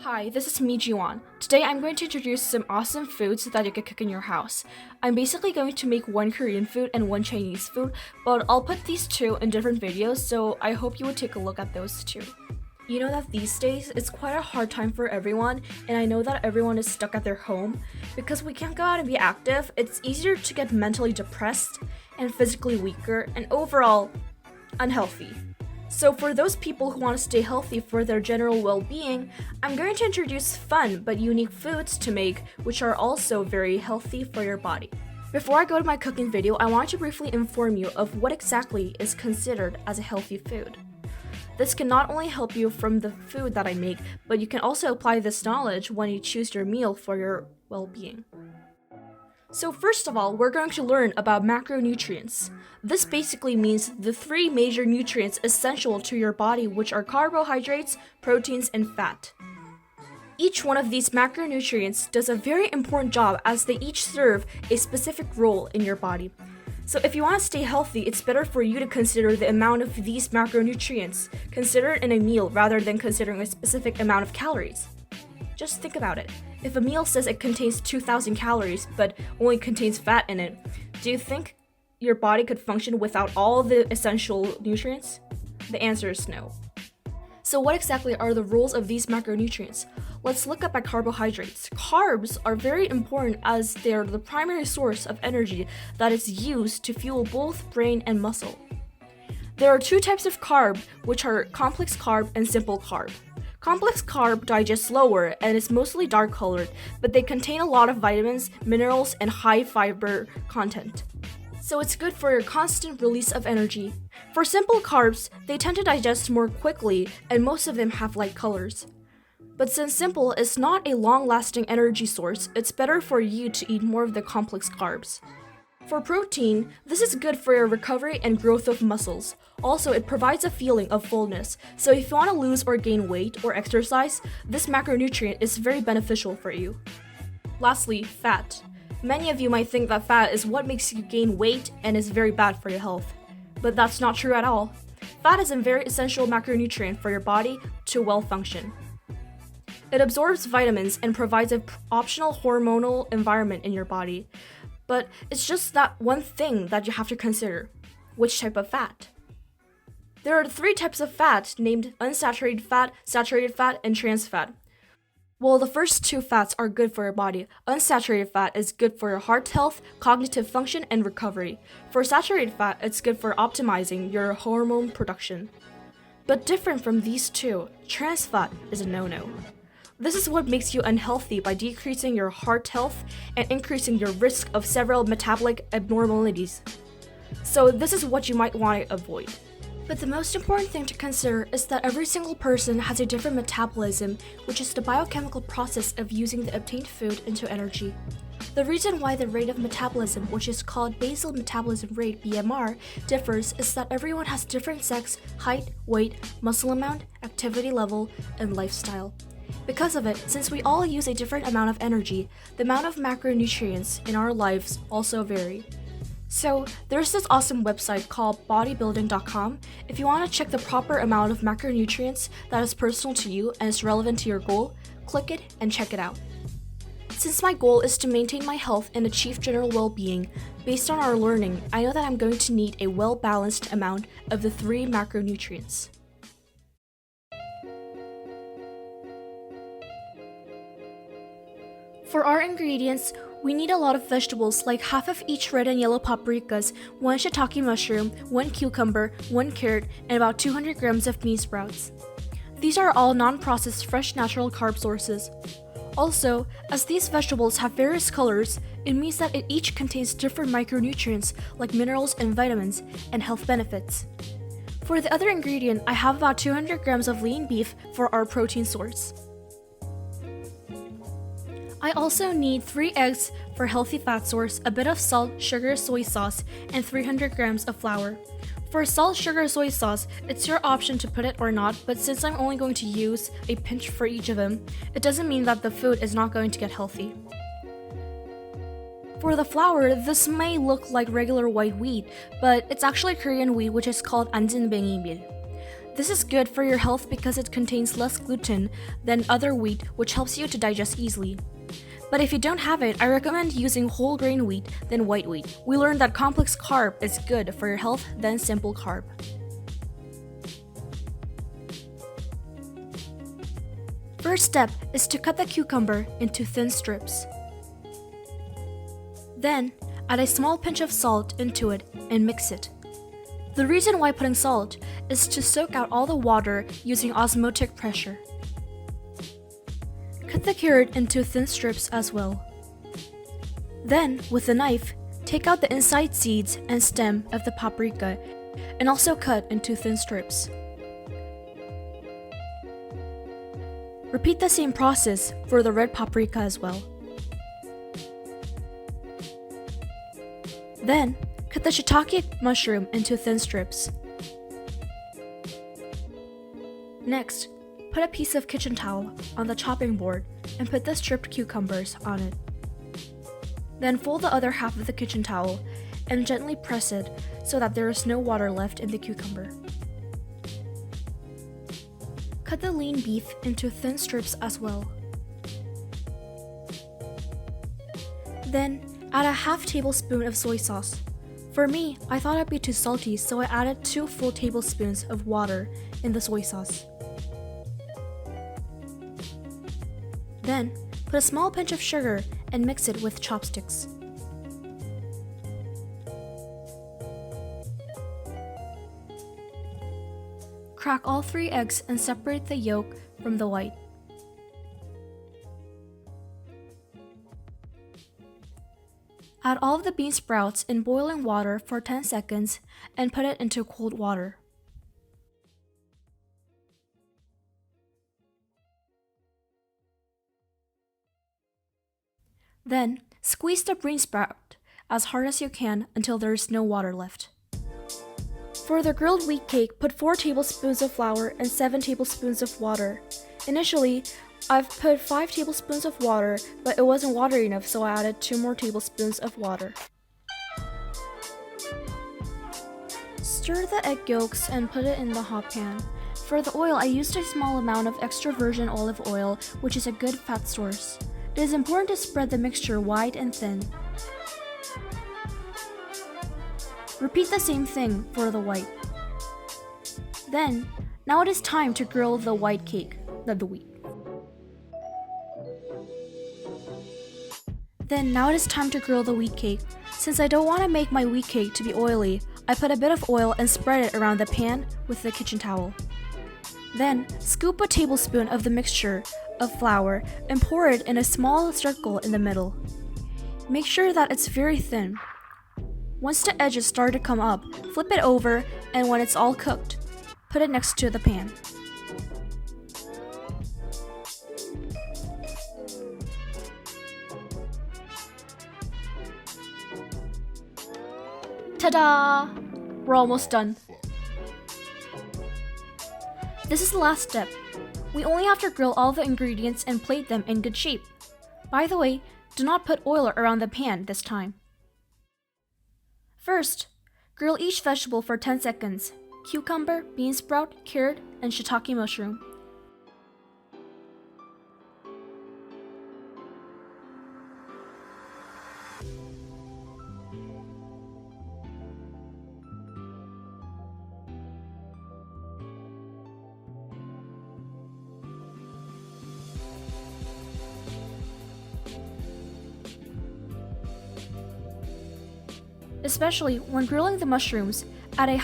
Hi, this is me, Jiwon. Today I'm going to introduce some awesome foods that you can cook in your house. I'm basically going to make one Korean food and one Chinese food, but I'll put these two in different videos, so I hope you would take a look at those two. You know that these days, it's quite a hard time for everyone, and I know that everyone is stuck at their home. Because we can't go out and be active, it's easier to get mentally depressed and physically weaker and overall unhealthy. So for those people who want to stay healthy for their general well-being, I'm going to introduce fun but unique foods to make, which are also very healthy for your body. Before I go to my cooking video, I want to briefly inform you of what exactly is considered as a healthy food. This can not only help you from the food that I make, but you can also apply this knowledge when you choose your meal for your well-being. So first of all, we're going to learn about macronutrients. This basically means the three major nutrients essential to your body, which are carbohydrates, proteins, and fat. Each one of these macronutrients does a very important job as they each serve a specific role in your body. So if you want to stay healthy, it's better for you to consider the amount of these macronutrients considered in a meal rather than considering a specific amount of calories. Just think about it. If a meal says it contains 2,000 calories but only contains fat in it, do you think your body could function without all the essential nutrients? The answer is no. So what exactly are the roles of these macronutrients? Let's look up at carbohydrates. Carbs are very important as they are the primary source of energy that is used to fuel both brain and muscle. There are two types of carb, which are complex carb and simple carb. Complex carb digests slower and is mostly dark colored, but they contain a lot of vitamins, minerals, and high fiber content. So it's good for your constant release of energy. For simple carbs, they tend to digest more quickly, and most of them have light colors. But since simple is not a long-lasting energy source, it's better for you to eat more of the complex carbs. For protein, this is good for your recovery and growth of muscles. Also, it provides a feeling of fullness, so if you want to lose or gain weight or exercise, this macronutrient is very beneficial for you. Lastly, fat. Many of you might think that fat is what makes you gain weight and is very bad for your health. But that's not true at all. Fat is a very essential macronutrient for your body to well function. It absorbs vitamins and provides an optional hormonal environment in your body. But it's just that one thing that you have to consider. Which type of fat? There are three types of fat named unsaturated fat, saturated fat, and trans fat. Well, the first two fats are good for your body. Unsaturated fat is good for your heart health, cognitive function, and recovery. For saturated fat, it's good for optimizing your hormone production. But different from these two, trans fat is a no-no. This is what makes you unhealthy by decreasing your heart health and increasing your risk of several metabolic abnormalities. So this is what you might want to avoid. But the most important thing to consider is that every single person has a different metabolism, which is the biochemical process of using the obtained food into energy. The reason why the rate of metabolism, which is called basal metabolism rate (BMR), differs is that everyone has different sex, height, weight, muscle amount, activity level, and lifestyle. Because of it, since we all use a different amount of energy, the amount of macronutrients in our lives also vary. So, there's this awesome website called bodybuilding.com. If you want to check the proper amount of macronutrients that is personal to you and is relevant to your goal, click it and check it out. Since my goal is to maintain my health and achieve general well-being, based on our learning, I know that I'm going to need a well-balanced amount of the three macronutrients. For our ingredients, we need a lot of vegetables like half of each red and yellow paprikas, 1 shiitake mushroom, 1 cucumber, 1 carrot, and about 200 grams of bean sprouts. These are all non-processed fresh natural carb sources. Also, as these vegetables have various colors, it means that it each contains different micronutrients like minerals and vitamins and health benefits. For the other ingredient, I have about 200 grams of lean beef for our protein source. I also need 3 eggs for healthy fat source, a bit of salt, sugar, soy sauce, and 300 grams of flour. For salt, sugar, soy sauce, it's your option to put it or not, but since I'm only going to use a pinch for each of them, it doesn't mean that the food is not going to get healthy. For the flour, this may look like regular white wheat, but it's actually Korean wheat which is called 앉은뱅이 meal. This is good for your health because it contains less gluten than other wheat, which helps you to digest easily. But if you don't have it, I recommend using whole grain wheat than white wheat. We learned that complex carb is good for your health than simple carb. First step is to cut the cucumber into thin strips. Then, add a small pinch of salt into it and mix it. The reason why putting salt is to soak out all the water using osmotic pressure. Cut the carrot into thin strips as well. Then, with a knife, take out the inside seeds and stem of the paprika and also cut into thin strips. Repeat the same process for the red paprika as well. Then, cut the shiitake mushroom into thin strips. Next, put a piece of kitchen towel on the chopping board and put the stripped cucumbers on it. Then fold the other half of the kitchen towel and gently press it so that there is no water left in the cucumber. Cut the lean beef into thin strips as well. Then, add a half tablespoon of soy sauce. For me, I thought it'd be too salty, so I added 2 full tablespoons of water in the soy sauce. Then, put a small pinch of sugar and mix it with chopsticks. Crack all 3 eggs and separate the yolk from the white. Add all of the bean sprouts in boiling water for 10 seconds and put it into cold water. Then, squeeze the bean sprout as hard as you can until there is no water left. For the grilled wheat cake, put 4 tablespoons of flour and 7 tablespoons of water. Initially, I've put 5 tablespoons of water, but it wasn't watery enough, so I added 2 more tablespoons of water. Stir the egg yolks and put it in the hot pan. For the oil, I used a small amount of extra virgin olive oil, which is a good fat source. It is important to spread the mixture wide and thin. Repeat the same thing for the white. Then, now it is time to grill the white cake, the wheat. Now it is time to grill the wheat cake. Since I don't want to make my wheat cake to be oily, I put a bit of oil and spread it around the pan with the kitchen towel. Then, scoop a tablespoon of the mixture of flour and pour it in a small circle in the middle. Make sure that it's very thin. Once the edges start to come up, flip it over, and when it's all cooked, put it next to the pan. Ta-da! We're almost done. This is the last step. We only have to grill all the ingredients and plate them in good shape. By the way, do not put oil around the pan this time. First, grill each vegetable for 10 seconds. Cucumber, bean sprout, carrot, and shiitake mushroom. Especially when grilling the mushrooms, add a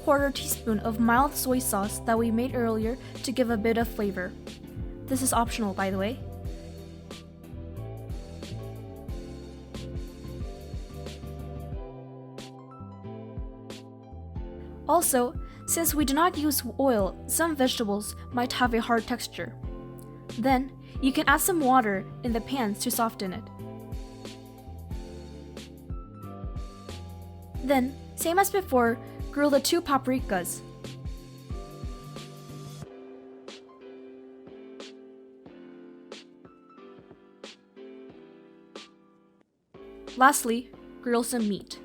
quarter teaspoon of mild soy sauce that we made earlier to give a bit of flavor. This is optional, by the way. Also, since we do not use oil, some vegetables might have a hard texture. Then, you can add some water in the pan to soften it. Then, same as before, grill the 2 paprikas. Lastly, grill some meat.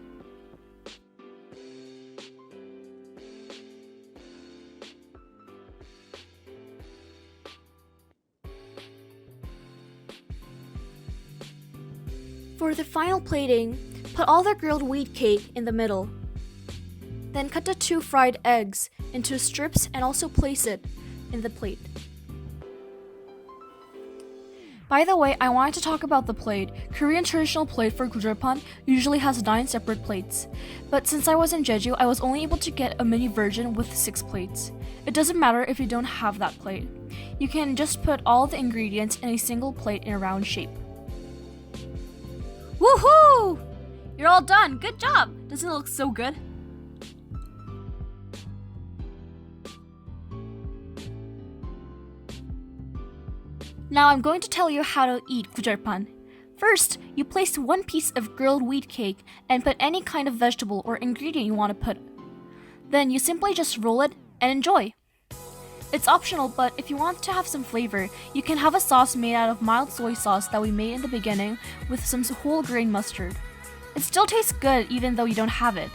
For the final plating, put all the grilled wheat cake in the middle. Then cut the 2 fried eggs into strips and also place it in the plate. By the way, I wanted to talk about the plate. Korean traditional plate for Gujeolpan usually has 9 separate plates. But since I was in Jeju, I was only able to get a mini version with 6 plates. It doesn't matter if you don't have that plate. You can just put all the ingredients in a single plate in a round shape. Woohoo! You're all done! Good job! Doesn't it look so good? Now I'm going to tell you how to eat gujeolpan. First, you place 1 piece of grilled wheat cake and put any kind of vegetable or ingredient you want to put. Then you simply just roll it and enjoy. It's optional, but if you want to have some flavor, you can have a sauce made out of mild soy sauce that we made in the beginning with some whole grain mustard. It still tastes good even though you don't have it.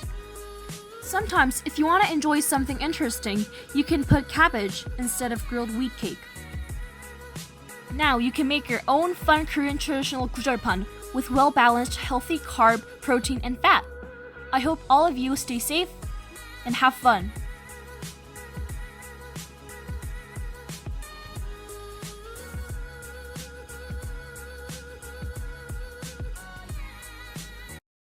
Sometimes, if you want to enjoy something interesting, you can put cabbage instead of grilled wheat cake. Now you can make your own fun Korean traditional gujeolpan with well-balanced, healthy carb, protein, and fat. I hope all of you stay safe and have fun.